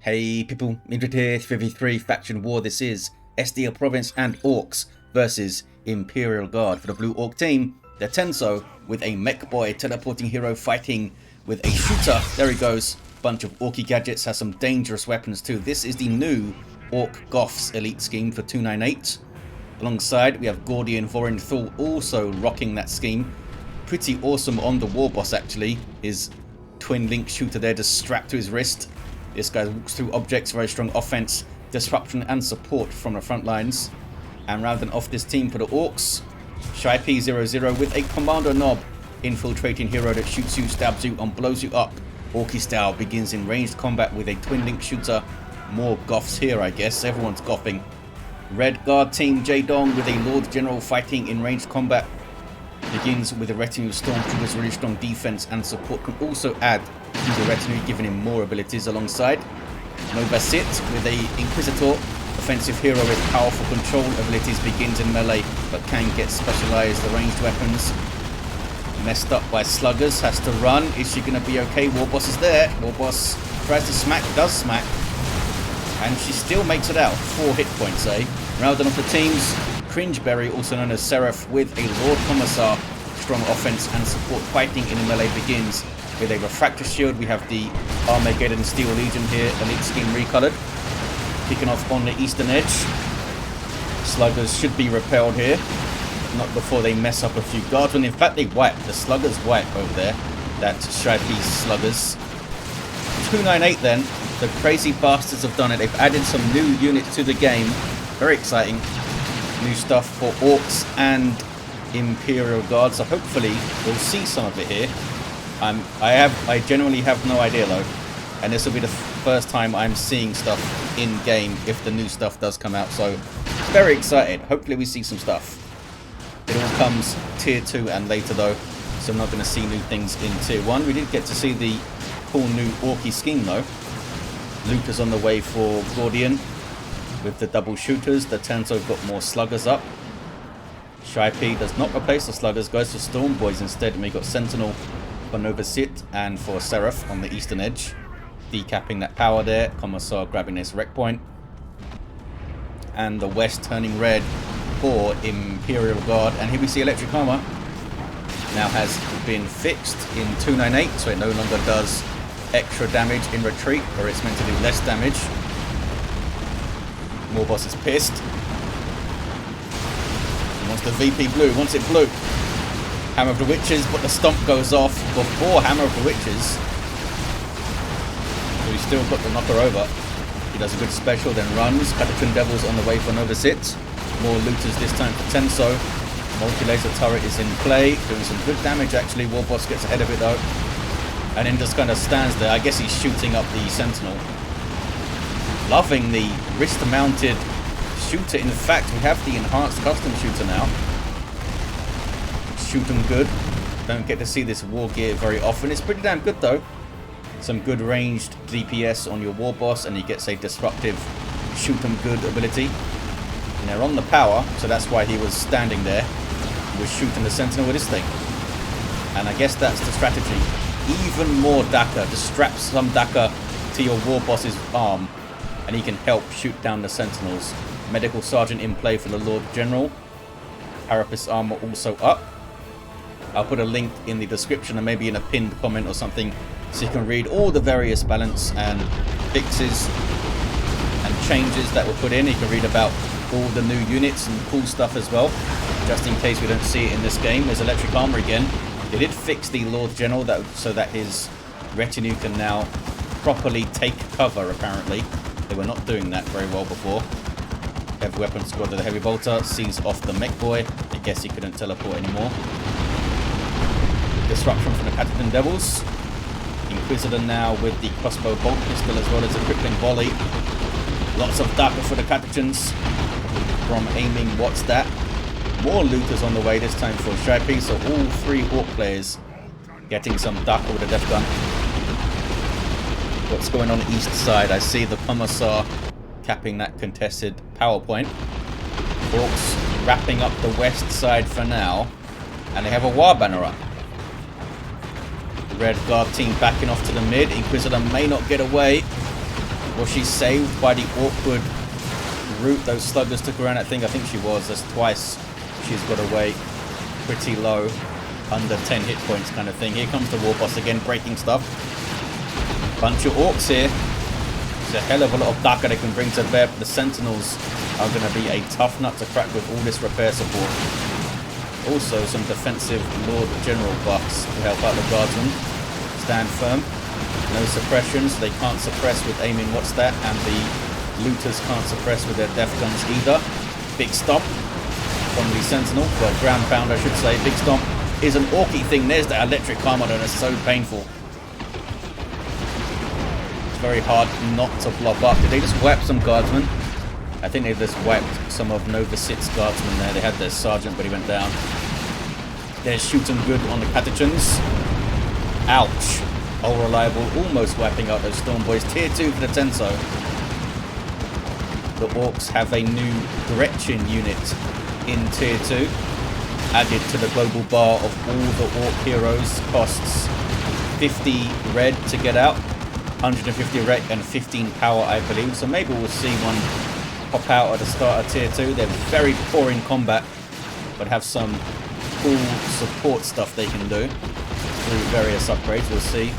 Hey people, Indrid here, 3v3 faction war. This is SDL Province and Orks versus Imperial Guard. For the blue Orc team, they're Tenso with a Mekboy teleporting hero fighting with a shooter. There he goes. Bunch of Orky gadgets, has some dangerous weapons too. This is the new Orc Goths elite scheme for 298. Alongside we have Gordian Vorenthul also rocking that scheme. Pretty awesome on the Warboss actually. His twin link shooter there just strapped to his wrist. This guy walks through objects, very strong offense, disruption and support from the front lines. And rounding off this team for the Orks, Shy-P00 with a Commando knob, infiltrating hero that shoots you, stabs you and blows you up. Orky style, begins in ranged combat with a twin link shooter. More Goths here I guess, everyone's gothing. Red Guard team Jaedong with a Lord General fighting in ranged combat. Begins with a retinue of stormtroopers, really strong defense and support, can also add to the retinue, giving him more abilities alongside. Novacyt with a Inquisitor, offensive hero with powerful control abilities, begins in melee but can get specialized ranged weapons. Messed up by sluggers, has to run. Is she going to be okay? Warboss is there. Warboss tries to smack, does smack, and she still makes it out. 4 hit points, eh? Rounding off the teams, Cringeberry, also known as Seraph, with a Lord Commissar, strong offense and support, fighting in a melee, begins with a refractor shield. We have the Armageddon Steel Legion here, elite scheme recolored. Kicking off on the eastern edge. Sluggers should be repelled here, not before they mess up a few guards. And in fact they wipe, the sluggers wipe over there. That's Shy-P sluggers. 298 then, the crazy bastards have done it. They've added some new units to the game, very exciting. New stuff for Orks and Imperial Guard, so hopefully we'll see some of it here. I genuinely have no idea though, and this will be the first time I'm seeing stuff in game if the new stuff does come out, so very excited. Hopefully we see some stuff. It all comes tier 2 and later though, so I'm not going to see new things in tier 1. We did get to see the cool new Orky scheme though. Looters on the way for Gordian with the double shooters. The Tenso got more sluggers up. Shy-P does not replace the sluggers, goes for Storm Boys instead, and we got Sentinel for Novacyt and for Seraph on the eastern edge, decapping that power there. Commissar grabbing this wreck point, and the west turning red for Imperial Guard. And here we see electric armor now has been fixed in 298, so it no longer does extra damage in retreat, or it's meant to do less damage. Warboss is pissed. He wants the VP blue, wants it blue. Hammer of the Witches, but the stomp goes off before Hammer of the Witches. So he's still got the knocker over. He does a good special, then runs. Cataclysm Devils on the way for Novacyt. More looters this time for Tenso. Multi-laser turret is in play, doing some good damage actually. Warboss gets ahead of it though, and then just kind of stands there. I guess he's shooting up the Sentinel. Loving the wrist-mounted shooter. In fact, we have the enhanced custom shooter now. Shoot them good. Don't get to see this war gear very often. It's pretty damn good though. Some good ranged DPS on your Warboss, and he gets a disruptive shoot them good ability. And they're on the power, so that's why he was standing there. He was shooting the Sentinel with this thing. And I guess that's the strategy. Even more Daka. Just strap some Daka to your Warboss's arm, and he can help shoot down the Sentinels. Medical Sergeant in play for the Lord General. Carapace armor also up. I'll put a link in the description and maybe in a pinned comment or something, so you can read all the various balance and fixes and changes that were put in. You can read about all the new units and cool stuff as well, just in case we don't see it in this game. There's electric armor again. They did fix the Lord General so that his retinue can now properly take cover apparently. They were not doing that very well before. Heavy weapon squad with the heavy bolter sees off the Mekboy. I guess he couldn't teleport anymore. Disruption from the Cataclysm Devils. Inquisitor now with the crossbow bolt pistol as well as a crippling volley. Lots of Daka for the Cataclysms from aiming what's that. More looters on the way, this time for Shy-P, so all 3 Orc players getting some Daka with a death gun. What's going on the east side? I see the Commissar capping that contested power point. Orcs wrapping up the west side for now, and they have a war banner up. The Red Guard team backing off to the mid. Inquisitor may not get away. Was she saved by the awkward route those sluggers took around that thing? I think she was. That's twice she's got away pretty low, under 10 hit points kind of thing. Here comes the Warboss again, breaking stuff. Bunch of Orks here. There's a hell of a lot of Daka they can bring to bear, but the Sentinels are going to be a tough nut to crack with all this repair support. Also some defensive Lord General buffs to help out the Guardsmen. Stand firm. No suppressions. They can't suppress with aiming what's that, and the Looters can't suppress with their Death Guns either. Big Stomp from the Sentinel. Well, Ground Pound I should say. Big Stomp is an Orky thing. There's that electric Kommando, and it's so painful. Very hard not to blob up. Did they just wipe some guardsmen? I think they just wiped some of Novacyt's guardsmen there. They had their sergeant, but he went down. They're shooting good on the Catechins. Ouch. All reliable, almost wiping out those Storm Boys. Tier 2 for the Tenso. The Orks have a new Gretchen unit in Tier 2. Added to the global bar of all the Ork heroes. Costs 50 red to get out. 150 rec and 15 power, I believe. So maybe we'll see one pop out at the start of Tier 2. They're very poor in combat, but have some cool support stuff they can do through various upgrades. We'll see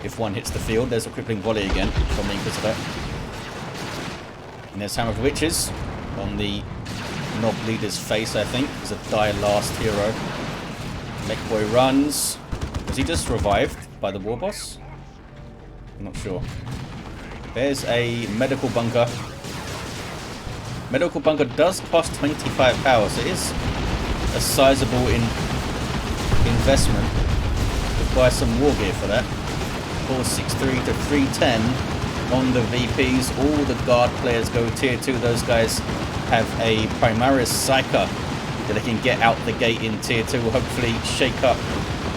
if one hits the field. There's a crippling volley again from the Inquisitor. And there's Hammer of Witches on the Nob leader's face, I think. He's a die last hero. Mekboy runs. Was he just revived by the Warboss? I'm not sure. There's a medical bunker. Medical bunker does cost 25 power, so it is a sizable investment. Could buy some war gear for that. 463 to 310 on the VPs. All the guard players go Tier 2. Those guys have a Primaris Psyker that they can get out the gate in Tier 2. Will hopefully shake up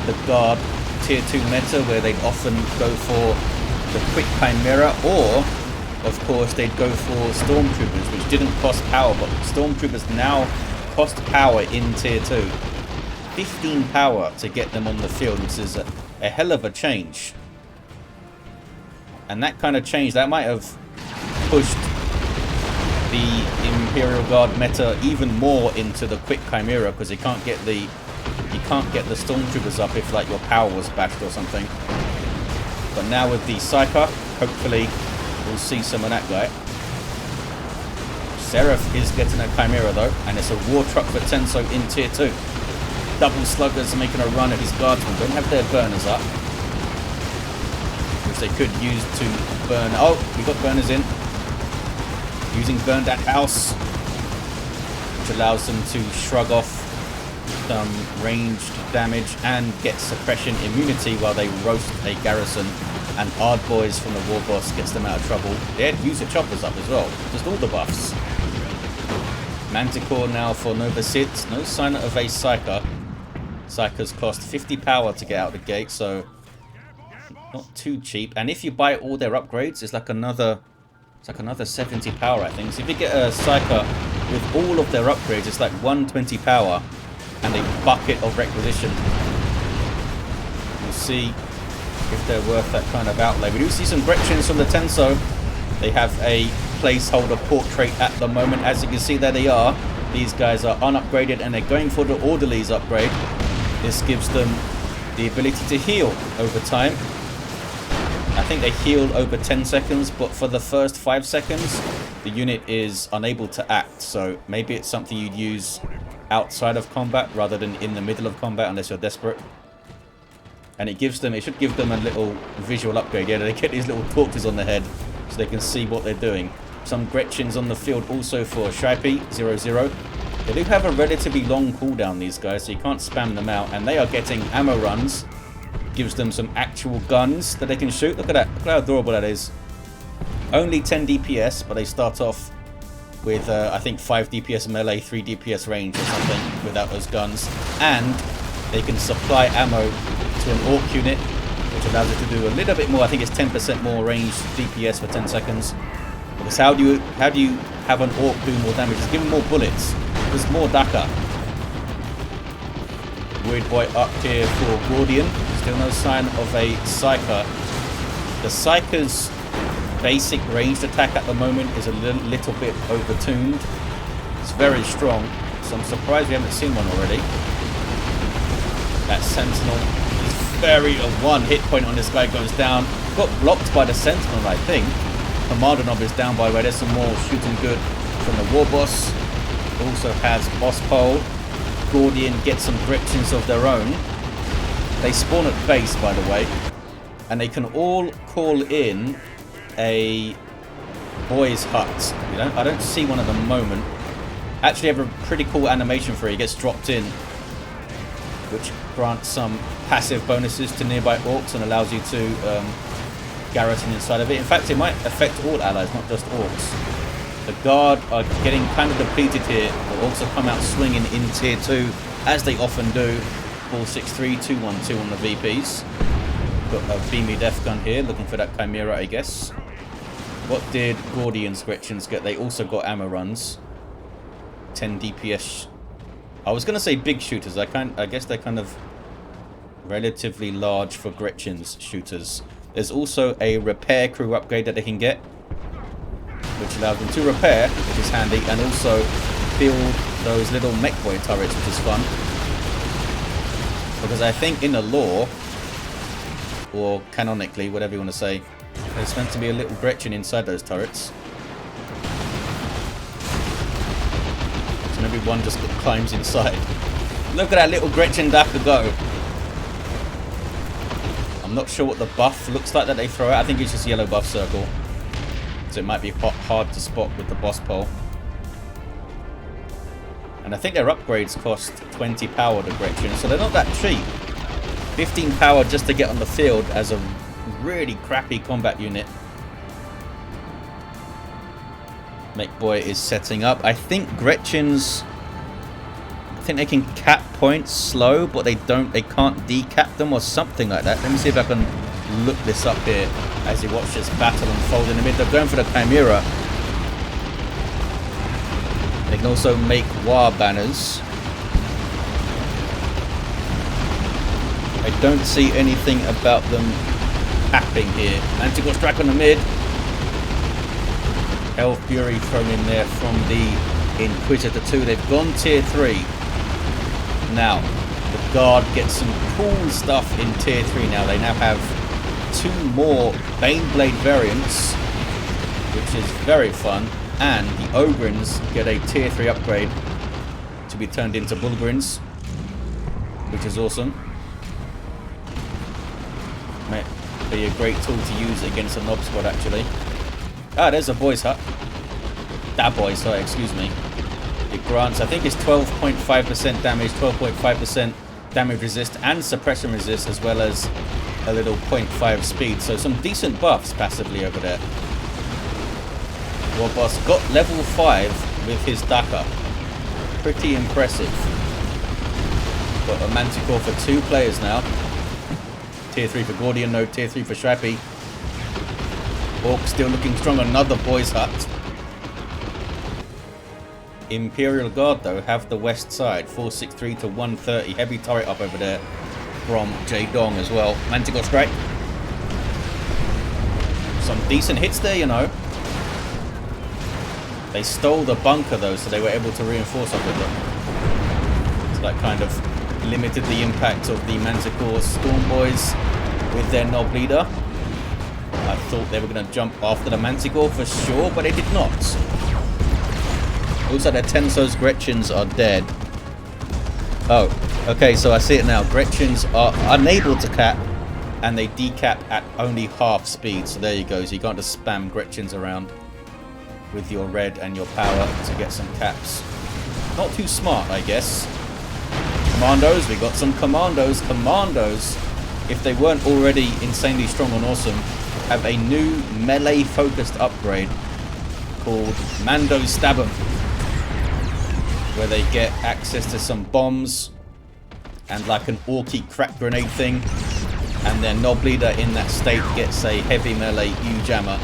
the guard Tier 2 meta, where they'd often go for the quick Chimera, or of course they'd go for Stormtroopers, which didn't cost power, but Stormtroopers now cost power in Tier 2. 15 power to get them on the field, which is a hell of a change. And that kind of change, that might have pushed the Imperial Guard meta even more into the quick Chimera, because you can't get the Stormtroopers up if like your power was bashed or something. But now with the Psyker, hopefully we'll see some of that guy. Seraph is getting a Chimera though, and it's a war truck for Tenso in Tier 2. Double sluggers making a run at his guardsmen. Don't have their burners up, which they could use to burn. Oh, we got burners in. Using Burn That House, which allows them to shrug off some ranged damage and get suppression immunity while they roast a garrison, and Ard Boys from the Warboss gets them out of trouble. They had user choppers up as well, just all the buffs. Manticore now for Novacyt. No sign of a Psyker. Psykers cost 50 power to get out the gate, so not too cheap. And if you buy all their upgrades, it's like another 70 power, I think. So if you get a Psyker with all of their upgrades, it's like 120 power and a bucket of requisition. We'll see if they're worth that kind of outlay. We do see some Gretchens from the Tenso. They have a placeholder portrait at the moment. As you can see, there they are. These guys are unupgraded and they're going for the Orderlies upgrade. This gives them the ability to heal over time. I think they heal over 10 seconds, but for the first 5 seconds, the unit is unable to act. So maybe it's something you'd use outside of combat rather than in the middle of combat, unless you're desperate. And it should give them a little visual upgrade. Yeah, they get these little torches on their head so they can see what they're doing. Some Gretchens on the field also for Shaipi 00. They do have a relatively long cooldown, these guys, so you can't spam them out. And they are getting ammo runs. Gives them some actual guns that they can shoot. Look at that. Look how adorable that is. Only 10 DPS, but they start off with, I think, 5 DPS melee, 3 DPS range or something without those guns. And they can supply ammo to an Ork unit, which allows it to do a little bit more. I think it's 10% more range DPS for 10 seconds. Because how do you have an Ork do more damage? Just give them more bullets. There's more Daka. Weird Boy up here for Gordian. Still no sign of a Psyker. The Psykers basic ranged attack at the moment is a little bit overtuned. It's very strong, so I'm surprised we haven't seen one already. That Sentinel is very... one hit point on this guy goes down. Got blocked by the Sentinel, I think. Commando knob is down, by the way. There's some more shooting good from the Warboss. Also has Boss Pole. Gordian gets some Gretchens of their own. They spawn at base, by the way. And they can all call in a boys hut. I don't see one at the moment. Actually have a pretty cool animation for it. He gets dropped in, which grants some passive bonuses to nearby orcs and allows you to garrison inside of it. In fact, it might affect all allies, not just orcs. The guard are getting kind of depleted here. The orcs have come out swinging in tier 2, as they often do. 463, 212 on the VPs. Got a beamy death gun here, looking for that Chimera, I guess. What did Gordian's Gretchens get? They also got ammo runs. 10 DPS. I was going to say big shooters. I guess they're kind of relatively large for Gretchen's shooters. There's also a repair crew upgrade that they can get, which allows them to repair, which is handy, and also build those little Mekboy turrets, which is fun. Because I think in the lore, or canonically, whatever you want to say, there's meant to be a little Gretchen inside those turrets. So maybe one just climbs inside. Look at that little Gretchen Dapper go. I'm not sure what the buff looks like that they throw out. I think it's just yellow buff circle. So it might be hard to spot with the boss pole. And I think their upgrades cost 20 power to Gretchen, so they're not that cheap. 15 power just to get on the field as a really crappy combat unit. Mekboy is setting up. I think Gretchen's... I think they can cap points slow, but they can't decap them or something like that. Let me see if I can look this up here as you watch this battle unfold in the mid. They're going for the Chimera. They can also make war banners. I don't see anything about them capping here. Anticore strike on the mid. Hell Fury thrown in there from the Inquisitor 2. They've gone tier 3. Now, the guard gets some cool stuff in tier 3 now. They now have 2 more Baneblade variants, which is very fun. And the Ogrins get a tier 3 upgrade to be turned into Bullgrins, which is awesome. Might be a great tool to use against a Nob squad, actually. Ah, there's a boys hut. That boys hut, excuse me. It grants, I think it's 12.5% damage, 12.5% damage resist and suppression resist, as well as a little 0.5 speed. So some decent buffs passively over there. Warboss got level 5 with his Daka. Pretty impressive. Got a Manticore for 2 players now. Tier 3 for Gordian, no tier 3 for Shrappy. Ork still looking strong, another boys hut. Imperial Guard though have the west side, 463 to 130. Heavy turret up over there from Jaedong as well. Manticore strike. Some decent hits there, you know. They stole the bunker though, so they were able to reinforce up with them. So that kind of limited the impact of the Manticore Storm Boys with their Nob leader. I thought they were going to jump after the Manticore for sure, but they did not. Also, their Tenso's Gretchens are dead. Oh, okay, so I see it now. Gretchens are unable to cap, and they decap at only half speed. So there you go. So you can't just spam Gretchens around with your red and your power to get some caps. Not too smart, I guess. Commandos, we got some Commandos. Commandos, if they weren't already insanely strong and awesome, have a new melee-focused upgrade called Mando Stab'em, where they get access to some bombs and like an orky crack grenade thing, and their Nob leader in that state gets a heavy melee U-jammer.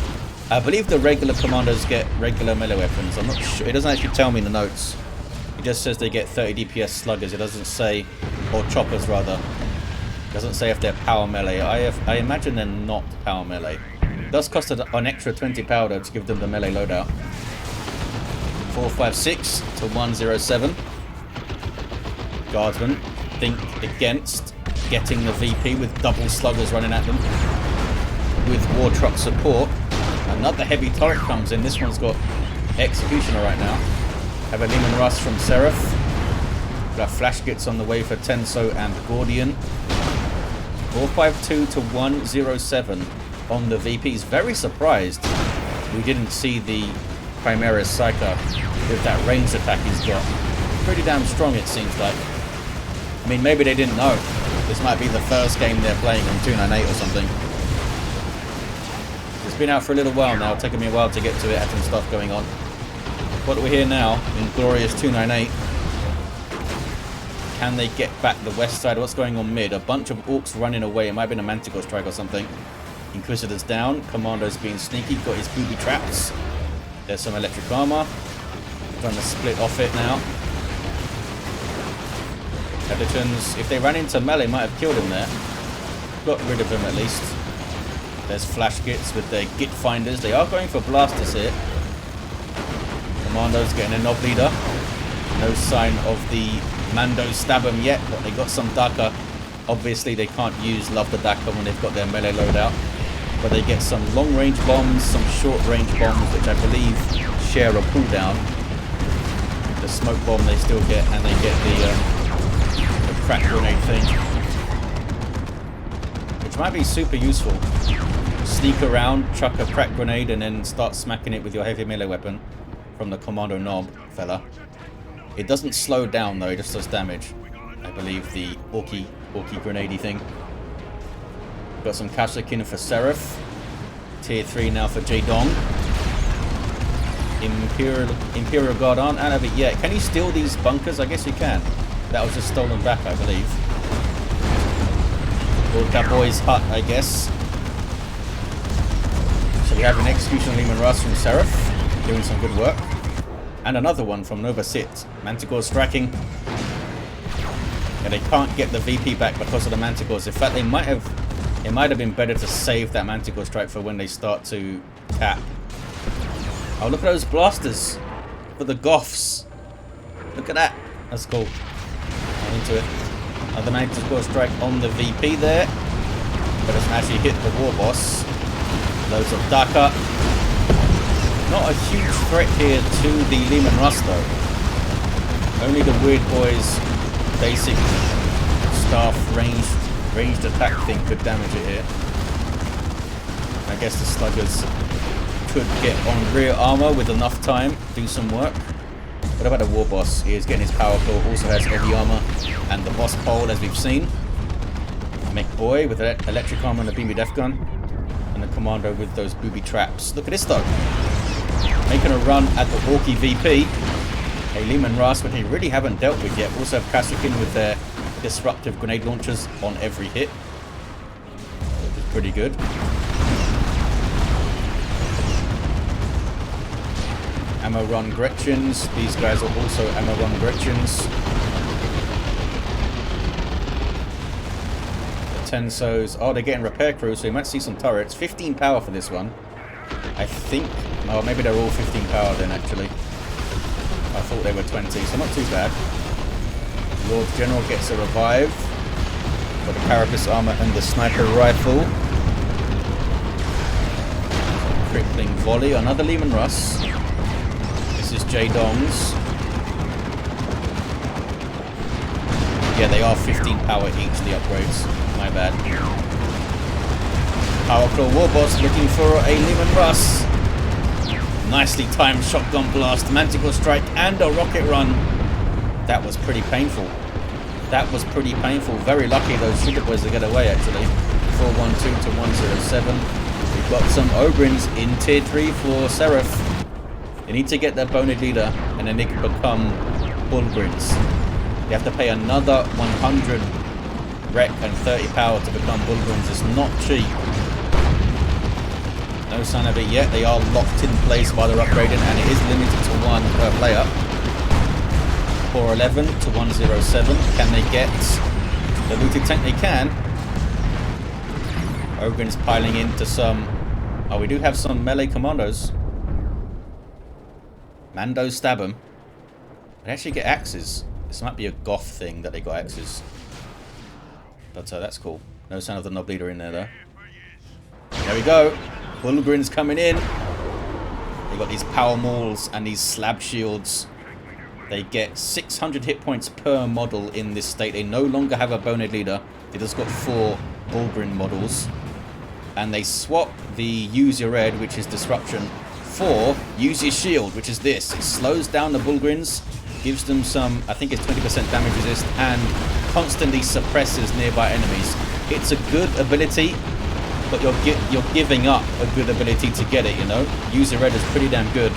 I believe the regular commandos get regular melee weapons. I'm not sure. It doesn't actually tell me in the notes. It just says they get 30 DPS sluggers. It doesn't say, or choppers rather. It doesn't say if they're power melee. I imagine they're not power melee. It does cost an extra 20 power though to give them the melee loadout. 456 to 107. Guardsmen think against getting the VP with double sluggers running at them. With war truck support. Another heavy turret comes in. This one's got Executioner right now. Have a Leman Russ from Seraph. Got flash kits on the way for Tenso and Gordian. 452 to 107 on the VPs. Very surprised we didn't see the Primaris Psyker with that ranged attack he's got. Pretty damn strong it seems like. I mean, maybe they didn't know. This might be the first game they're playing on 298 or something. It's been out for a little while now, taking me a while to get to it, had some stuff going on. What do we hear now in glorious 298? Can they get back the west side? What's going on mid? A bunch of Orks running away. It might have been a Manticore strike or something. Inquisitor's down. Commando's being sneaky. Got his booby traps. There's some electric armor. Trying to split off it now. Editons, if they ran into melee, might have killed him there. Got rid of him at least. There's flash kits with their git finders. They are going for blasters here. Commando's getting a knob leader. No sign of the Mando stab him yet, but they got some Daka. Obviously they can't use Love the Daka when they've got their melee loadout. But they get some long range bombs, some short range bombs, which I believe share a cooldown. The smoke bomb they still get, and they get the crack grenade thing. Which might be super useful. Sneak around, chuck a crack grenade, and then start smacking it with your heavy melee weapon from the Commando knob fella. It doesn't slow down though, it just does damage. I believe the Orky grenadey thing. Got some Kashyyykin for Seraph. Tier 3 now for Jaedong. Imperial Guard aren't out of it yet. Can you steal these bunkers? I guess you can. That was just stolen back, I believe. Old Cat Boy's hut, I guess. So we have an Execution Leman Russ from Seraph. Doing some good work. And another one from Novacyt. Manticore striking. And they can't get the VP back because of the Manticores. In fact, it might have been better to save that Manticore strike for when they start to tap. Oh, look at those blasters for the Goths. Look at that. That's cool. I'm into it. Another Manticore strike on the VP there. But doesn't actually hit the Warboss. Loads of Daka. Not a huge threat here to the Leman Russ though. Only the Weird Boy's basic staff ranged attack thing could damage it here. I guess the sluggers could get on rear armor with enough time, do some work. What about the Warboss? He is getting his power claw, also has heavy armor and the boss pole as we've seen. Mekboy with electric armor and a beamy death gun. And the Commando with those booby traps. Look at this though. Making a run at the Orky VP. A Leman Russ, which they really haven't dealt with yet. Also have Kashyyykin with their disruptive grenade launchers on every hit. Which is pretty good. Ammo run Gretchens. These guys are also ammo run Gretchens. The Tensos. Oh, they're getting repair crews, so you might see some turrets. 15 power for this one. I think. Oh, maybe they're all 15 power then, actually. I thought they were 20, so not too bad. Lord General gets a revive for the carapace armor and the sniper rifle. Crippling volley. Another Leman Russ. This is Jaedong's. Yeah, they are 15 power each, the upgrades. My bad. Powerful Warboss looking for a Leman Russ. Nicely timed shotgun blast, Manticore strike, and a rocket run. That was pretty painful. That was pretty painful. Very lucky those Sugar Boys to get away, actually. 412 to 107. We've got some Ogrins in tier 3 for Seraph. They need to get their boned leader, and then they can become Bullgrins. They have to pay another 100 rec and 30 power to become Bullgrins. It's not cheap. No sign of it yet. They are locked in place while they're upgrading, and it is limited to one per player. 411 to 107. Can they get the looted tank? They can. Ogrins piling into some Oh, we do have some melee commandos. Mando stab them. They actually get axes. This might be a goth thing that they got axes. But that's cool. No sign of the Nob Leader in there though. There we go. Bulgrin's coming in. They got these power mauls and these slab shields. They get 600 hit points per model in this state. They no longer have a Bonehead Leader. They just got 4 Bulgrin models. And they swap the Use Your Red, which is Disruption, for Use Your Shield, which is this. It slows down the Bulgrins, gives them some, I think it's 20% damage resist, and constantly suppresses nearby enemies. It's a good ability, but you're giving up a good ability to get it, you know? Use Your Red is pretty damn good.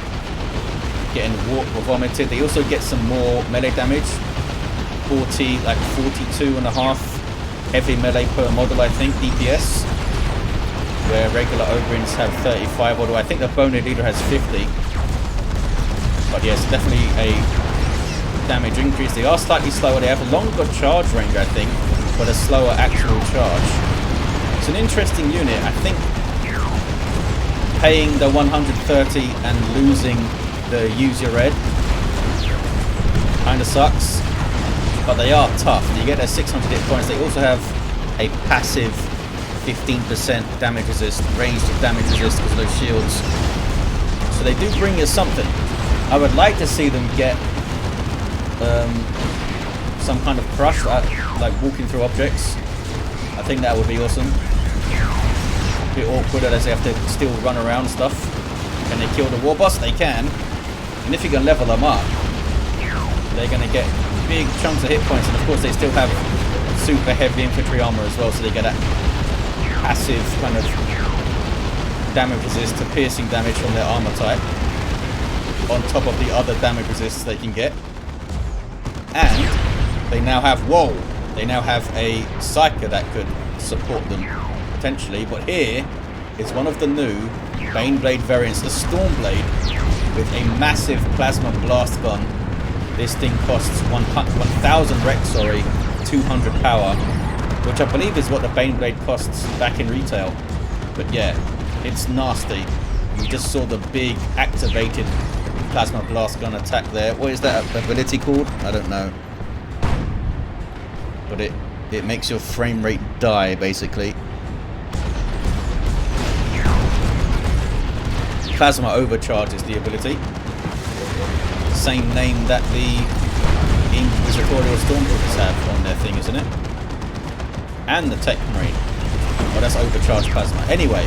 Getting warped or vomited. They also get some more melee damage. 42.5 heavy melee per model, I think, DPS. Where regular Ogrins have 35, although I think the Bonehead Leader has 50. But yes, definitely a damage increase. They are slightly slower. They have a longer charge range, I think, but a slower actual charge. It's an interesting unit. I think paying the 130 and losing the Use Your Red kind of sucks, but they are tough. You get their 600 hit points. They also have a passive 15% damage resist, ranged damage resist because of those shields. So they do bring you something. I would like to see them get some kind of crush, like walking through objects. I think that would be awesome. A bit awkward as they have to still run around stuff. Can they kill the Warboss? They can. And if you can level them up, they're going to get big chunks of hit points. And of course they still have super heavy infantry armor as well, so they get that passive kind of damage resist to piercing damage from their armor type, on top of the other damage resists they can get. And they now have, they now have a Psyker that could support them, potentially. But here is one of the new Baneblade variants, the Stormblade, with a massive plasma blast gun. This thing costs 1,000 Rex, 200 power, which I believe is what the Baneblade costs back in retail. But yeah, it's nasty. You just saw the big activated plasma blast gun attack there. What is that ability called? I don't know. But it makes your frame rate die, basically. Plasma overcharge is the ability. Same name that the Inquisitorial Stormtroopers have on their thing, isn't it? And the Tech Marine. Well, that's overcharged plasma. Anyway,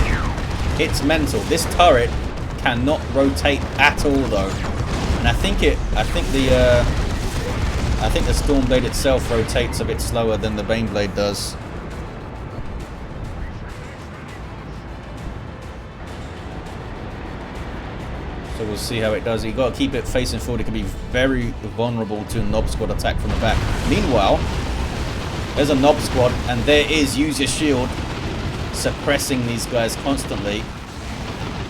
it's mental. This turret cannot rotate at all, though. And I think the Stormblade itself rotates a bit slower than the Baneblade does. So we'll see how it does. You got to keep it facing forward. It can be very vulnerable to a Nob Squad attack from the back. Meanwhile, there's a Nob Squad, and there is Use Your Shield suppressing these guys constantly.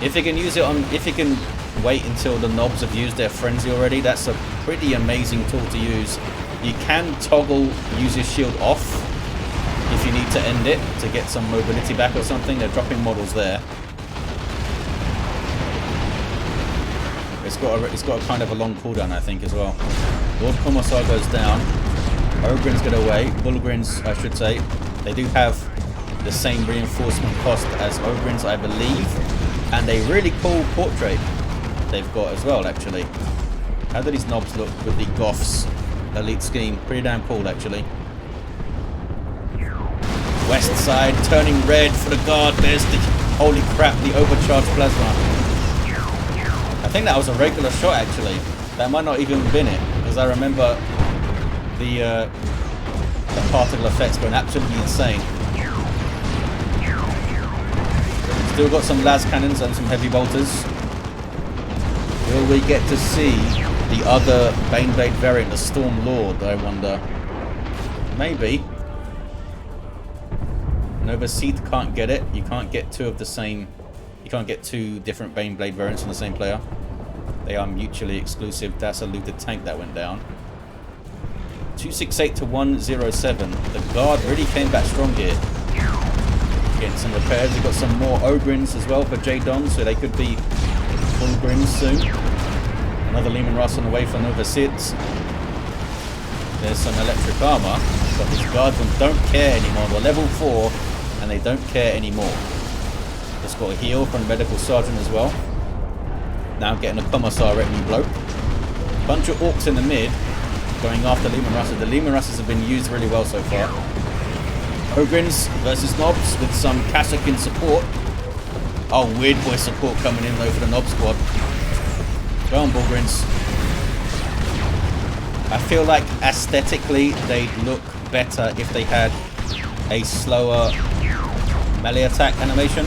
If you can use it on, if you can wait until the Nobs have used their frenzy already, that's a pretty amazing tool to use. You can toggle Use Your Shield off if you need to end it to get some mobility back or something. They're dropping models there. It's got a kind of a long cooldown, I think, as well. Lord Commissar goes down. Ogrins get away. Bulgrins, I should say. They do have the same reinforcement cost as Ogrins, I believe. And a really cool portrait they've got as well, actually. How do these knobs look with the Goths elite scheme? Pretty damn cool, actually. West side turning red for the guard. There's the, holy crap, the overcharged plasma. I think that was a regular shot, actually. That might not even have been it, because I remember the particle effects going absolutely insane. Still got some las cannons and some heavy bolters. Will we get to see the other Baneblade variant, the Storm Lord, I wonder? Maybe. Novacyt can't get it. You can't get two of the same. You can't get two different Baneblade variants on the same player. They are mutually exclusive. That's a looted tank that went down. 268 to 107. The guard really came back strong here. getting some repairs. We've got some more Ogrins as well for Jaedong, so they could be Ogrins soon. Another Leman Russ on the way for Novacyt. There's some electric armor, but these guardsmen don't care anymore. They're level 4 and they don't care anymore. Just got a heal from the medical sergeant as well. Now getting a Commissar retinue bloke. Bunch of Orks in the mid going after Leman Russes. The Leman Russes have been used really well so far. Ogrins versus Nobs with some Kashyyyk support. Oh, Weird Boy support coming in though for the Nob squad. Go on, Bullgrins. I feel like aesthetically they'd look better if they had a slower melee attack animation.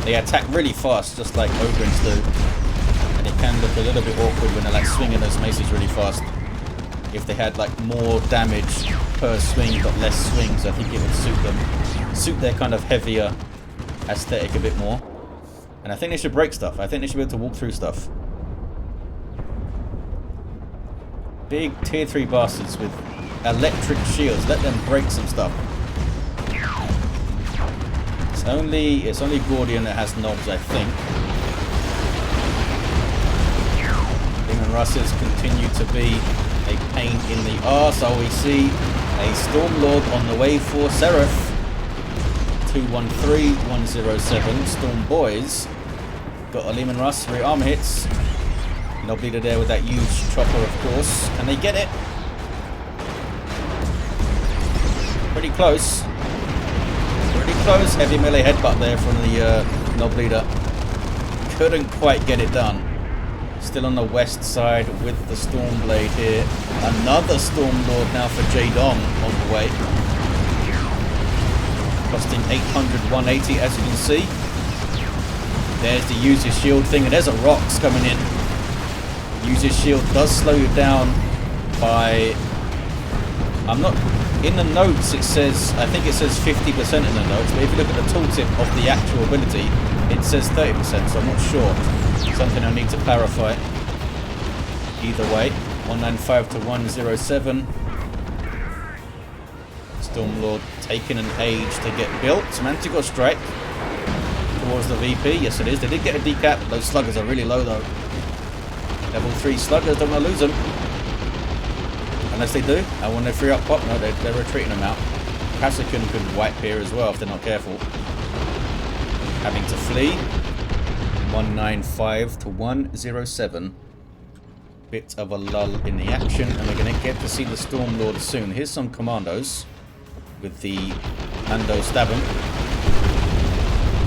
They attack really fast, just like Ogrins do. And it can look a little bit awkward when they're like swinging those maces really fast. If they had like more damage per swing but less swings, I think it would suit them. Suit their kind of heavier aesthetic a bit more. And I think they should break stuff. I think they should be able to walk through stuff. Big tier 3 bastards with electric shields. Let them break some stuff. It's only Gordian that has knobs, I think. Leman Russes continue to be a pain in the arse. Oh, we see a Stormlord on the way for Seraph. 213-107. Storm Boys. Got a Leman Russ, 3 armor hits. Nob leader there with that huge chopper, of course. Can they get it? Pretty close. Pretty close. Heavy melee headbutt there from the Nob leader. Couldn't quite get it done. Still on the west side with the Stormblade here. Another Stormlord now for Jaedong on the way. Costing 800-180 as you can see. There's the use your shield thing, and there's a Rocks coming in. Use your shield does slow you down by... I'm not... In the notes it says... I think it says 50% in the notes, but if you look at the tooltip of the actual ability, it says 30%, so I'm not sure. Something I need to clarify. Either way, 195-107. Stormlord taking an age to get built. Some Manticore strike towards the VP. Yes, it is. They did get a decap. Those sluggers are really low though. Level 3 sluggers, don't want to lose them. Unless they do. And when they free up pop, no, they're retreating them out. Kashyyyk could wipe here as well if they're not careful. Having to flee. 195-107. Bit of a lull in the action, and we're going to get to see the Stormlord soon. Here's some commandos with the Mando Stabbin.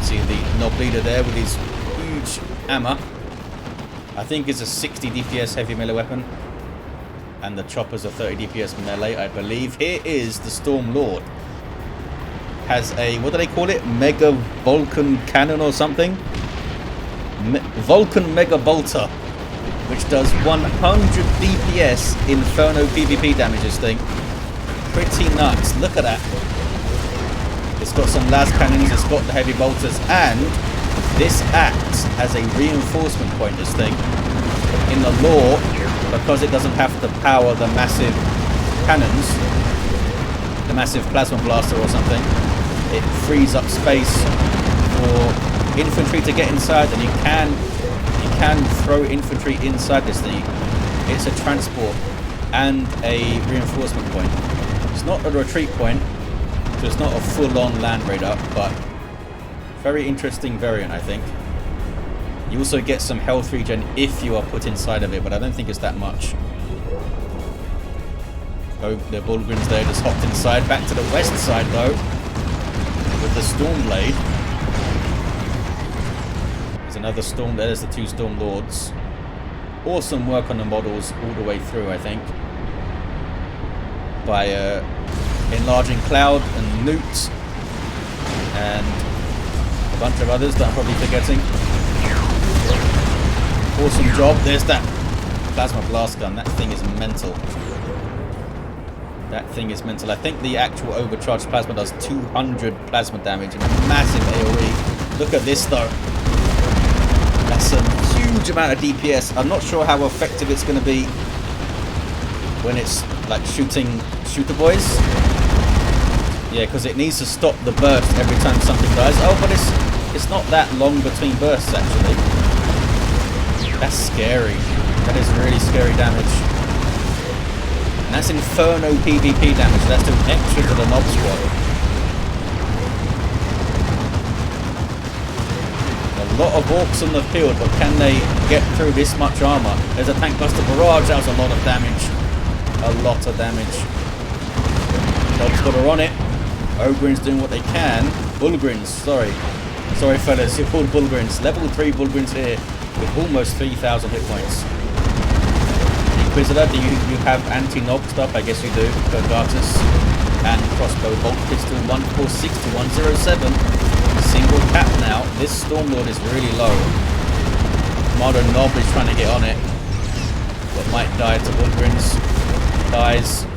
See the Nob leader there with his huge hammer. I think it's a 60 DPS heavy melee weapon, and the chopper's a 30 DPS melee, I believe. Here is the Stormlord. Has a, what do they call it? Mega Vulcan cannon or something? Vulcan Mega Bolter, which does 100 DPS Inferno PvP damage, this thing. Pretty nuts. Look at that. It's got some las cannons, it's got the heavy bolters, and this acts as a reinforcement point, this thing. In the lore, because it doesn't have to power the massive cannons, the massive plasma blaster or something, it frees up space for infantry to get inside, and you can throw infantry inside this thing. It's a transport and a reinforcement point. It's not a retreat point, so it's not a full-on land raider, but very interesting variant, I think. You also get some health regen if you are put inside of it, but I don't think it's that much. Oh, the Bullgrins there just hopped inside. Back to the west side though, with the Stormblade. There's another Storm there. There's the 2 Stormlords. Awesome work on the models all the way through, I think. By enlarging Cloud and Newt and a bunch of others that I'm probably forgetting. Awesome job. There's that plasma blast gun. That thing is mental. That thing is mental. I think the actual overcharged plasma does 200 plasma damage and a massive AoE. Look at this though. That's a huge amount of DPS. I'm not sure how effective it's going to be when it's like shooting shooter boys. Yeah, because it needs to stop the burst every time something dies. Oh, but it's not that long between bursts, actually. That's scary. That is really scary damage. And that's Inferno PvP damage. That's doing extra to the Nob squad. A lot of Orks on the field, but can they get through this much armor? There's a tank buster barrage. That was a lot of damage. A lot of damage. Nob squad are on it. Ogrin's doing what they can. Bullgrins, sorry. Sorry fellas, you're called Bullgrins. Level 3 Bullgrins here with almost 3,000 hit points. Inquisitor, do you have anti-knob stuff? I guess you do. Gartus and crossbow bolt pistol 146 to 107. Single cap now. This Stormlord is really low. Commando Nob is trying to get on it, but might die to Bullgrins. Dies.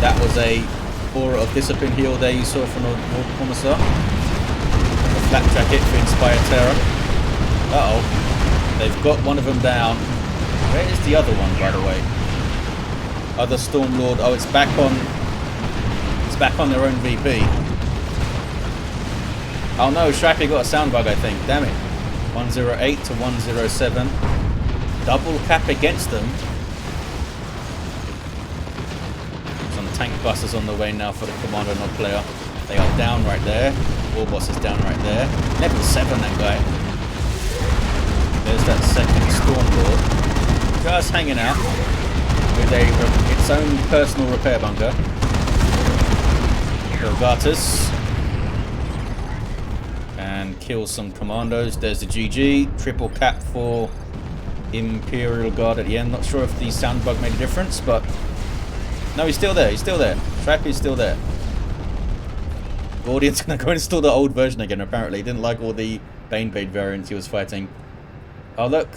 That was a Aura of Discipline heal there you saw from the Commissar. A flat jacket for Inspired Terror. Uh-oh. They've got one of them down. Where is the other one, by the way? Other Stormlord. Oh, it's back on their own VP. Oh no, Strappy got a sound bug, I think. Damn it. 108 to 107. Double cap against them. Tank busters on the way now for the Commando Nob player. They are down right there. Warboss is down right there. Level 7, that guy. There's that second Stormlord. Just hanging out with its own personal repair bunker. Gartus. And kills some commandos. There's the GG. Triple cap for Imperial Guard at the end. Not sure if the sound bug made a difference, but no, he's still there. He's still there. Trappy's still there. Gordian's gonna go install the old version again, apparently. He didn't like all the Baneblade variants he was fighting. Oh, look.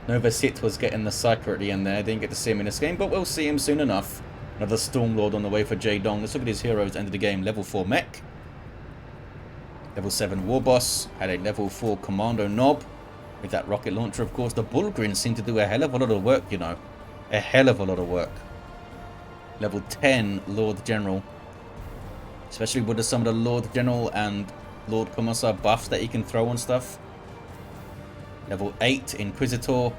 Novacyt was getting the Psyker at the end there. Didn't get to see him in this game, but we'll see him soon enough. Another Stormlord on the way for Jaedong. Let's look at his heroes. End of the game. Level 4 Mech. Level 7 Warboss. Had a level 4 Commando Nob. With that rocket launcher, of course. The Bullgrins seem to do a hell of a lot of work, you know. A hell of a lot of work. Level 10 Lord General, especially with some of the Lord General and Lord Commissar buffs that he can throw on stuff. Level 8 Inquisitor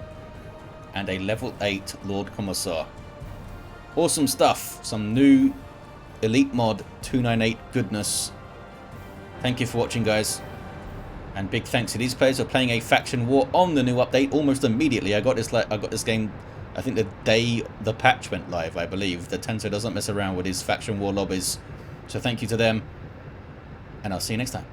and a level 8 Lord Commissar. Awesome stuff. Some new Elite Mod 298 goodness. Thank you for watching, guys, and big thanks to these players for playing a faction war on the new update almost immediately. I got this game, I think the day the patch went live, I believe. The Tenso doesn't mess around with his faction war lobbies. So thank you to them, and I'll see you next time.